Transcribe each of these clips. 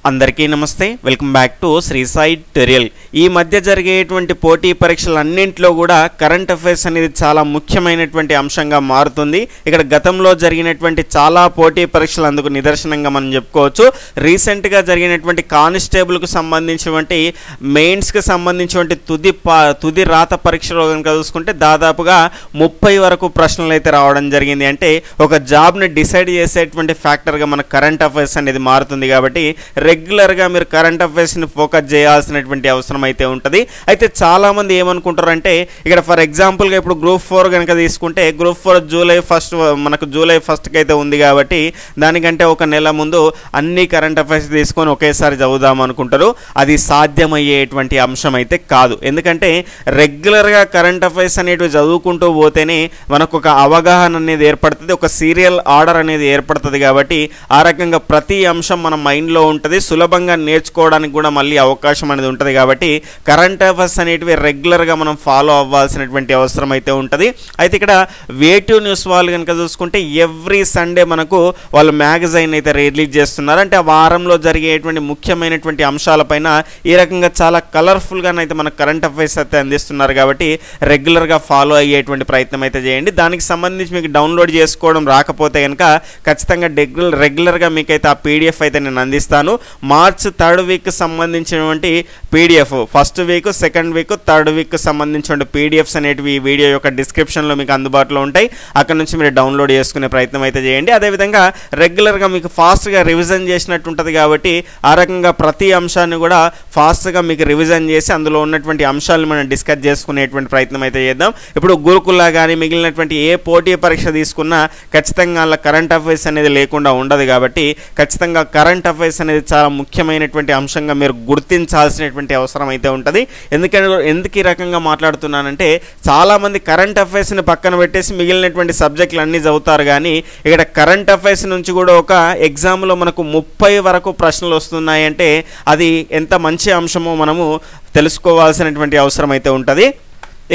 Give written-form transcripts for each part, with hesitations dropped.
అందరికీ నమస్తే welcome back to Shri Sai tutorial. ఈ మధ్య జరిగేటువంటి పోటీ పరీక్షలన్నింటిలో కూడా కరెంట్ అఫైర్స్ అనేది చాలా ముఖ్యమైనటువంటి అంశంగా మారుతుంది। ఇక్కడ గతంలో జరిగినటువంటి చాలా పోటీ పరీక్షలు అందుకు నిదర్శనంగా మనం చెప్పుకోవచ్చు। రీసెంట్ గా జరిగినటువంటి కానిస్టేబుల్ కు సంబంధించినటువంటి మెయిన్స్ కి సంబంధించినటువంటి తుది రాత పరీక్షలో గనుక చూసుకుంటే దాదాపుగా 30 వరకు ప్రశ్నలు అయితే రావడం జరిగింది। అంటే ఒక జాబ్ ని డిసైడ్ చేసేటువంటి ఫ్యాక్టర్ గా మన కరెంట్ అఫైర్స్ అనేది మారుతుంది। కాబట్టి రెగ్యులర్ గా మీరు కరెంట్ అఫైర్స్ ని ఫోకస్ చేయాల్సినటువంటి అవసరం అయితే ఉంటుంది। అయితే చాలా మంది ఏమనుకుంటారు అంటే ఇక్కడ ఫర్ ఎగ్జాంపుల్ గా ఇప్పుడు గ్రూప్ 4 గనుక తీసుకుంటే గ్రూప్ 4 జూలై 1 కి అయితే ఉంది కాబట్టి దానికంటే ఒక నెల ముందు అన్ని కరెంట్ అఫైర్స్ తీసుకొని ఒకేసారి చదువుదాం అనుకుంటారు। అది సాధ్యమయ్యేటువంటి అంశం అయితే కాదు। ఎందుకంటే రెగ్యులర్ గా కరెంట్ అఫైర్స్ అనేటివి చదువుకుంటూ పోతేనే మనకు ఒక అవగాహన అనేది ఏర్పడుతుంది, ఒక సీరియల్ ఆర్డర్ అనేది ఏర్పడుతుంది। కాబట్టి ఆ రకంగా ప్రతి అంశం మన మైండ్ లో ఉంటుంది, సులభంగా నేర్చుకోవడానికి కూడా మళ్ళీ అవకాశం అనేది ఉంటుంది। కాబట్టి కరెంట్ అఫైర్స్ అనేటివి రెగ్యులర్ గా మనం ఫాలో అవ్వాల్సినటువంటి అవసరం అయితే ఉంటుంది। అయితే ఇక్కడ వేటివ్ న్యూస్ వాళ్ళు కనుక చూసుకుంటే ఎవ్రీ సండే మనకు వాళ్ళు మ్యాగజైన్ అయితే రిలీజ్ చేస్తున్నారు। అంటే ఆ వారంలో జరిగేటువంటి ముఖ్యమైనటువంటి అంశాలపైన ఈ రకంగా చాలా కలర్ఫుల్ గా అయితే మన కరెంట్ అఫైర్స్ అయితే అందిస్తున్నారు। కాబట్టి రెగ్యులర్ గా ఫాలో అయ్యేటువంటి ప్రయత్నం అయితే చేయండి। దానికి సంబంధించి మీకు డౌన్లోడ్ చేసుకోవడం రాకపోతే కనుక ఖచ్చితంగా రెగ్యులర్ గా మీకైతే ఆ పీడిఎఫ్ అయితే నేను అందిస్తాను। మార్చ్ 3rd వీక్ సంబంధించినటువంటి PDF, first week, second week, 3rd week సంబంధించిన పీడిఎఫ్స్ అనేటివి ఈ వీడియో యొక్క డిస్క్రిప్షన్లో మీకు అందుబాటులో ఉంటాయి। అక్కడ నుంచి మీరు డౌన్లోడ్ చేసుకునే ప్రయత్నం అయితే చేయండి। అదేవిధంగా రెగ్యులర్గా మీకు ఫాస్ట్గా రివిజన్ చేసినట్టు ఉంటుంది కాబట్టి ఆ రకంగా ప్రతి అంశాన్ని కూడా ఫాస్ట్గా మీకు రివిజన్ చేసి అందులో ఉన్నటువంటి అంశాలను మనం డిస్కస్ చేసుకునేటువంటి ప్రయత్నం అయితే చేద్దాం। ఇప్పుడు గురుకుల్లా కానీ మిగిలినటువంటి ఏ పోటీ పరీక్ష తీసుకున్నా ఖచ్చితంగా అలా కరెంట్ అఫైర్స్ అనేది లేకుండా ఉండదు। కాబట్టి ఖచ్చితంగా కరెంట్ అఫైర్స్ అనేది చాలా ముఖ్యమైనటువంటి అంశంగా మీరు గుర్తించాల్సినటువంటి అవసరం అయితే ఉంటుంది। ఎందుకు ఈ రకంగా మాట్లాడుతున్నానంటే చాలామంది కరెంట్ అఫైర్స్ని పక్కన పెట్టేసి మిగిలినటువంటి సబ్జెక్టులు అన్నీ చదువుతారు, కానీ ఇక్కడ కరెంట్ అఫైర్స్ నుంచి కూడా ఒక ఎగ్జామ్లో మనకు 30 వరకు ప్రశ్నలు వస్తున్నాయంటే అది ఎంత మంచి అంశమో మనము తెలుసుకోవాల్సినటువంటి అవసరం అయితే ఉంటుంది।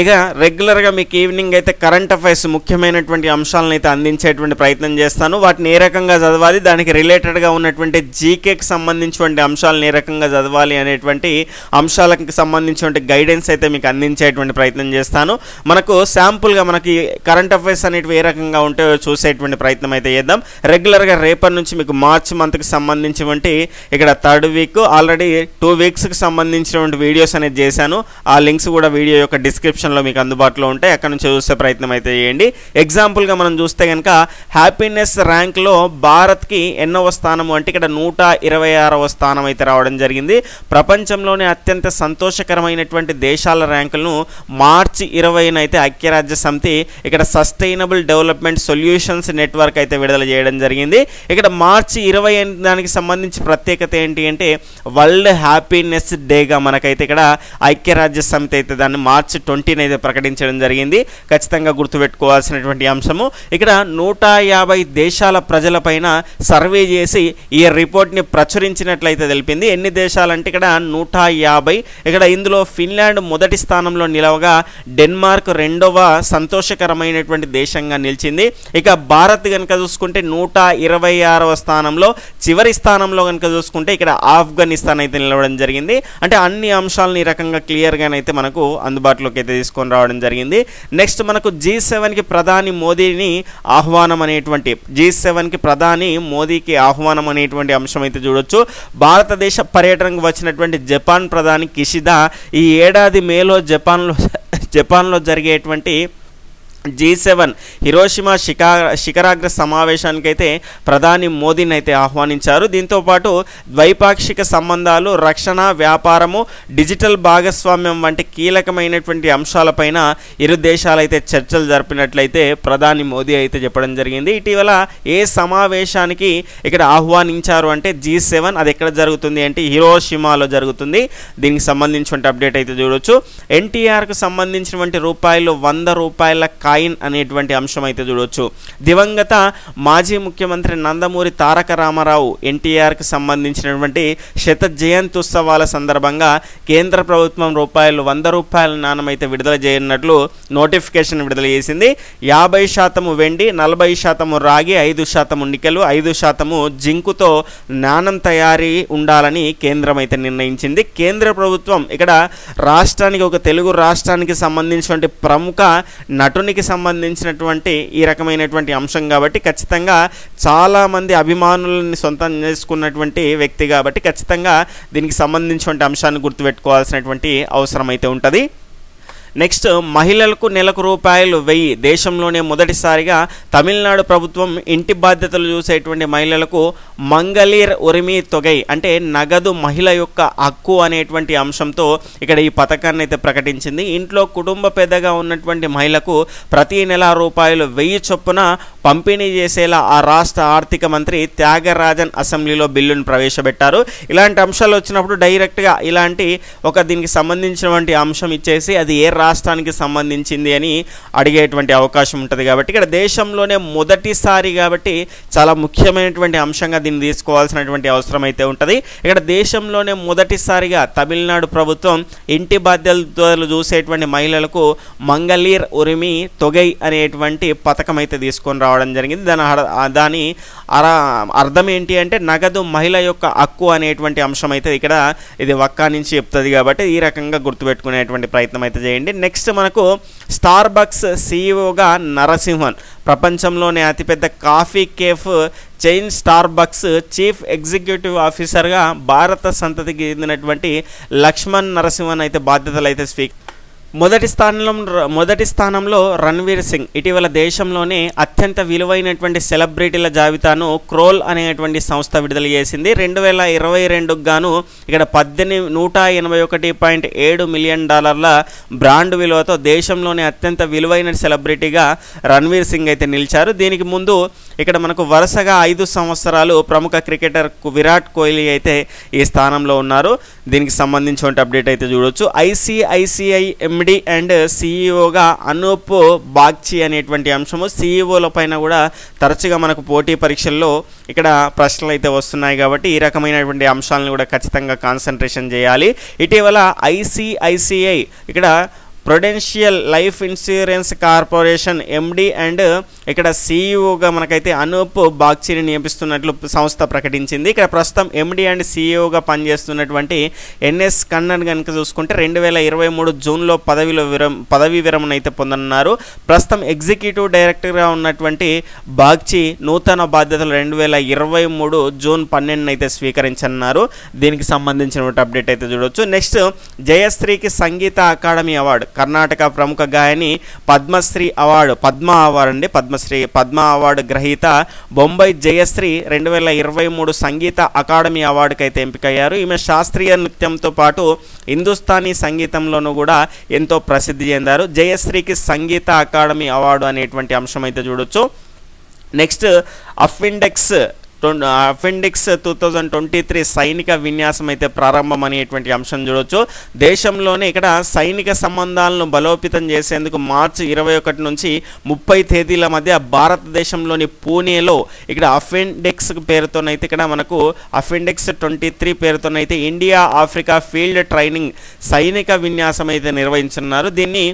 ఇక రెగ్యులర్గా మీకు ఈవినింగ్ అయితే కరెంట్ అఫైర్స్ ముఖ్యమైనటువంటి అంశాలను అయితే అందించేటువంటి ప్రయత్నం చేస్తాను। వాటిని ఏ రకంగా చదవాలి, దానికి రిలేటెడ్గా ఉన్నటువంటి జీకేకి సంబంధించినటువంటి అంశాలను ఏ రకంగా చదవాలి అనేటువంటి అంశాలకు సంబంధించినటువంటి గైడెన్స్ అయితే మీకు అందించేటువంటి ప్రయత్నం చేస్తాను। మనకు శాంపుల్గా మనకి కరెంట్ అఫైర్స్ అనేటివి ఏ రకంగా ఉంటాయో చూసేటువంటి ప్రయత్నం అయితే చేద్దాం। రెగ్యులర్గా రేపటి నుంచి మీకు మార్చ్ మంత్కి సంబంధించినటువంటి ఇక్కడ 3rd వీక్ ఆల్రెడీ 2 వీక్స్కి సంబంధించినటువంటి వీడియోస్ అనేది చేశాను। ఆ లింక్స్ కూడా వీడియో యొక్క డిస్క్రిప్షన్ లో మీకు అందుబాటులో ఉంటాయి, అక్కడ నుంచి చూసే ప్రయత్నం అయితే చేయండి। ఎగ్జాంపుల్గా మనం చూస్తే కనుక హ్యాపీనెస్ ర్యాంక్లో భారత్కి ఎన్నవ స్థానము అంటే ఇక్కడ 126వ స్థానం అయితే రావడం జరిగింది। ప్రపంచంలోనే అత్యంత సంతోషకరమైనటువంటి దేశాల ర్యాంకులను మార్చి 20న అయితే ఐక్యరాజ్య సమితి ఇక్కడ సస్టైనబుల్ డెవలప్మెంట్ సొల్యూషన్స్ నెట్వర్క్ అయితే విడుదల చేయడం జరిగింది। ఇక్కడ మార్చి 20 దానికి సంబంధించి ప్రత్యేకత ఏంటి అంటే వరల్డ్ హ్యాపీనెస్ డేగా మనకైతే ఇక్కడ ఐక్యరాజ్య సమితి అయితే దాన్ని మార్చి 20 అయితే ప్రకటించడం జరిగింది। ఖచ్చితంగా గుర్తుపెట్టుకోవాల్సినటువంటి అంశము। ఇక్కడ 150 దేశాల ప్రజలపైన సర్వే చేసి ఈ రిపోర్ట్ని ప్రచురించినట్లయితే తెలిపింది। ఎన్ని దేశాలంటే ఇక్కడ 150। ఇక్కడ ఇందులో ఫిన్లాండ్ మొదటి స్థానంలో నిలవగా డెన్మార్క్ 2వ సంతోషకరమైనటువంటి దేశంగా నిలిచింది। ఇక భారత్ కనుక చూసుకుంటే 126వ స్థానంలో, చివరి స్థానంలో కనుక చూసుకుంటే ఇక్కడ ఆఫ్ఘనిస్తాన్ అయితే నిలవడం జరిగింది। అంటే అన్ని అంశాలను ఈ రకంగా క్లియర్గానైతే మనకు అందుబాటులోకి అయితే తీసుకొని రావడం జరిగింది। నెక్స్ట్ మనకు G7కి ప్రధాని మోదీని ఆహ్వానం అనేటువంటి G7కి ప్రధాని మోదీకి ఆహ్వానం అనేటువంటి అంశం అయితే చూడొచ్చు। భారతదేశ పర్యటనకు వచ్చినటువంటి జపాన్ ప్రధాని కిషిదా ఈ ఏడాది మేలో జపాన్లో జరిగేటువంటి G7 హిరోషిమా శిఖరాగ్ర సమావేశానికైతే ప్రధాని మోదీని అయితే ఆహ్వానించారు। దీంతోపాటు ద్వైపాక్షిక సంబంధాలు, రక్షణ, వ్యాపారము, డిజిటల్ భాగస్వామ్యం వంటి కీలకమైనటువంటి అంశాలపైన ఇరు దేశాలైతే చర్చలు జరిపినట్లయితే ప్రధాని మోదీ అయితే చెప్పడం జరిగింది। ఇటీవల ఏ సమావేశానికి ఇక్కడ ఆహ్వానించారు అంటే G7, అది ఎక్కడ జరుగుతుంది అంటే హిరోషిమాలో జరుగుతుంది। దీనికి సంబంధించిన అప్డేట్ అయితే చూడొచ్చు। ఎన్టీఆర్కు సంబంధించినటువంటి రూపాయలు 100 రూపాయల కాయిన్ అనేటువంటి అంశం అయితే చూడవచ్చు. దివంగత మాజీ ముఖ్యమంత్రి నందమూరి తారక రామారావు ఎన్టీఆర్కి సంబంధించినటువంటి శత జయంత్యుత్సవాల సందర్భంగా కేంద్ర ప్రభుత్వం ₹100 నాణ్యం అయితే విడుదల చేయనున్నట్లు నోటిఫికేషన్ విడుదల చేసింది. 50% వెండి, 40% రాగి, 5% నికెల్, 5% జింకుతో నాణ్యం తయారీ ఉండాలని కేంద్రం అయితే నిర్ణయించింది. కేంద్ర ప్రభుత్వం ఇక్కడ రాష్ట్రానికి, ఒక తెలుగు రాష్ట్రానికి సంబంధించినటువంటి ప్రముఖ నటునికి సంబంధించినటువంటి ఈ రకమైనటువంటి అంశం కాబట్టి ఖచ్చితంగా చాలామంది అభిమానులని సొంతం చేసుకున్నటువంటి వ్యక్తి కాబట్టి ఖచ్చితంగా దీనికి సంబంధించినటువంటి అంశాన్ని గుర్తుపెట్టుకోవాల్సినటువంటి అవసరం అయితే ఉంటుంది. నెక్స్ట్, మహిళలకు నెలకు ₹1000 దేశంలోనే మొదటిసారిగా తమిళనాడు ప్రభుత్వం ఇంటి బాధ్యతలు చూసేటువంటి మహిళలకు మంగళీర్ ఉరిమి తొగై అంటే నగదు మహిళ యొక్క హక్కు అనేటువంటి అంశంతో ఇక్కడ ఈ పథకాన్ని అయితే ప్రకటించింది. ఇంట్లో కుటుంబ పెద్దగా ఉన్నటువంటి మహిళకు ప్రతి నెల ₹1000 చొప్పున పంపిణీ చేసేలా ఆ రాష్ట్ర ఆర్థిక మంత్రి త్యాగరాజన్ అసెంబ్లీలో బిల్లును ప్రవేశపెట్టారు. ఇలాంటి అంశాలు వచ్చినప్పుడు డైరెక్ట్గా ఇలాంటి దీనికి సంబంధించినటువంటి అంశం ఇచ్చేసి అది ఏ రాష్ట్రానికి సంబంధించింది అని అడిగేటువంటి అవకాశం ఉంటుంది. కాబట్టి ఇక్కడ దేశంలోనే మొదటిసారి కాబట్టి చాలా ముఖ్యమైనటువంటి అంశంగా దీన్ని తీసుకోవాల్సినటువంటి అవసరం అయితే ఉంటుంది. ఇక్కడ దేశంలోనే మొదటిసారిగా తమిళనాడు ప్రభుత్వం ఇంటి బాధ్యతలు చూసేటువంటి మహిళలకు మంగళీర్ ఉరిమి తొగై అనేటువంటి పథకం అయితే తీసుకొని రావడం జరిగింది. దాని అర్థం ఏంటి అంటే నగదు మహిళ యొక్క హక్కు అనేటువంటి అంశం అయితే ఇక్కడ ఇది వక్కా నుంచి చెప్తుంది. కాబట్టి ఈ రకంగా గుర్తుపెట్టుకునేటువంటి ప్రయత్నం అయితే చేయండి. నెక్స్ట్, మనకు స్టార్బక్స్ సీఈఓగా నరసింహన్, ప్రపంచంలోనే అతిపెద్ద coffee cafe chain Starbucks chief executive ఆఫీసర్గా భారత సంతతికి చెందినటువంటి లక్ష్మణ్ నరసింహన్ అయితే బాధ్యతలు అయితే మొదటి స్థానంలో రణ్వీర్ సింగ్ ఇటీవల దేశంలోనే అత్యంత విలువైనటువంటి సెలబ్రిటీల జాబితాను క్రోల్ అనేటువంటి సంస్థ విడుదల చేసింది. 2022కు గాను ఇక్కడ $181.7 మిలియన్ బ్రాండ్ విలువతో దేశంలోనే అత్యంత విలువైన సెలబ్రిటీగా రణ్వీర్ సింగ్ అయితే నిలిచారు. దీనికి ముందు ఇక్కడ మనకు వరుసగా 5 సంవత్సరాలు ప్రముఖ క్రికెటర్ విరాట్ కోహ్లీ అయితే ఈ స్థానంలో ఉన్నారు. దీనికి సంబంధించిన అప్డేట్ అయితే చూడవచ్చు. ఐసిఐసిఐ ఎండి అండ్ సిఇఓగా అనూప్ బాగ్చి అనేటువంటి అంశము. సిఇఓల పైన కూడా తరచుగా మనకు పోటీ పరీక్షల్లో ఇక్కడ ప్రశ్నలు అయితే వస్తున్నాయి కాబట్టి ఈ రకమైనటువంటి అంశాలను కూడా ఖచ్చితంగా కాన్సన్ట్రేషన్ చేయాలి. ఇటీవల ఐసిఐసిఐ ఇక్కడ Prudential life insurance corporation MD and ఇక్కడ సిఇఓగా మనకైతే అనూప్ బాగ్చిని నియమిస్తున్నట్లు సంస్థ ప్రకటించింది. ఇక్కడ ప్రస్తుతం ఎండి అండ్ సిఇఓగా పనిచేస్తున్నటువంటి ఎన్ఎస్ కన్నన్ కనుక చూసుకుంటే 2023 జూన్లో పదవీ విరమణ అయితే పొందనున్నారు. ప్రస్తుతం ఎగ్జిక్యూటివ్ డైరెక్టర్గా ఉన్నటువంటి బాగ్చి నూతన బాధ్యతలు 2023 జూన్ 12 అయితే స్వీకరించనున్నారు. దీనికి సంబంధించిన అప్డేట్ అయితే చూడవచ్చు. నెక్స్ట్, జయశ్రీకి సంగీత అకాడమీ అవార్డు. కర్ణాటక ప్రముఖ గాయని పద్మ అవార్డు గ్రహీత బొంబాయి జయశ్రీ 2023 సంగీత అకాడమీ అవార్డుకి అయితే ఎంపికయ్యారు. ఈమె శాస్త్రీయ నృత్యంతో పాటు హిందుస్థానీ సంగీతంలోనూ కూడా ఎంతో ప్రసిద్ధి చెందారు. జయశ్రీకి సంగీత అకాడమీ అవార్డు అనేటువంటి అంశం అయితే చూడొచ్చు. నెక్స్ట్, అఫెండిక్స్ 2023 సైనిక విన్యాసం అయితే ప్రారంభం అనేటువంటి అంశం చూడొచ్చు. దేశంలోనే ఇక్కడ సైనిక సంబంధాలను బలోపేతం చేసేందుకు మార్చి 21 నుంచి 30 తేదీల మధ్య భారతదేశంలోని పూణేలో ఇక్కడ అఫెండిక్స్ పేరుతోనైతే ఇక్కడ మనకు అఫెండిక్స్ 23 పేరుతోనైతే ఇండియా ఆఫ్రికా ఫీల్డ్ ట్రైనింగ్ సైనిక విన్యాసం అయితే నిర్వహించున్నారు. దీన్ని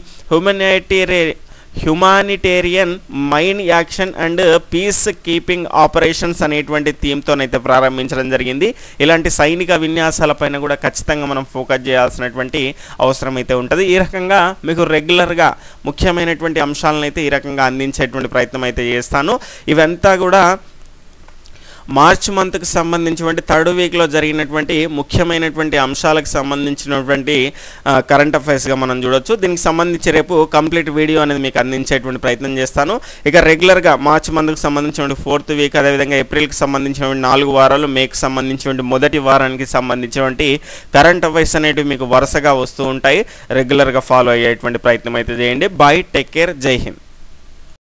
humanitarian mine action and peacekeeping operations అనేటువంటి థీమ్తోనైతే ప్రారంభించడం జరిగింది. ఇలాంటి సైనిక విన్యాసాలపైన కూడా ఖచ్చితంగా మనం ఫోకస్ చేయాల్సినటువంటి అవసరం అయితే ఉంటుంది. ఈ రకంగా మీకు రెగ్యులర్గా ముఖ్యమైనటువంటి అంశాలను అయితే ఈ రకంగా అందించేటువంటి ప్రయత్నం అయితే చేస్తాను. ఇవంతా కూడా మార్చ్ మంత్కి సంబంధించినటువంటి 3rd వీక్లో జరిగినటువంటి ముఖ్యమైనటువంటి అంశాలకు సంబంధించినటువంటి కరెంట్ అఫైర్స్గా మనం చూడొచ్చు. దీనికి సంబంధించి రేపు కంప్లీట్ వీడియో అనేది మీకు అందించేటువంటి ప్రయత్నం చేస్తాను. ఇక రెగ్యులర్గా మార్చ్ మంత్కి సంబంధించినటువంటి 4th వీక్, అదేవిధంగా ఏప్రిల్కి సంబంధించినటువంటి 4 వారాలు, మేకి సంబంధించినటువంటి మొదటి వారానికి సంబంధించినటువంటి కరెంట్ అఫైర్స్ అనేటివి మీకు వరుసగా వస్తూ ఉంటాయి. రెగ్యులర్గా ఫాలో అయ్యేటువంటి ప్రయత్నం అయితే చేయండి. బాయ్, టేక్ కేర్, జై హింద్.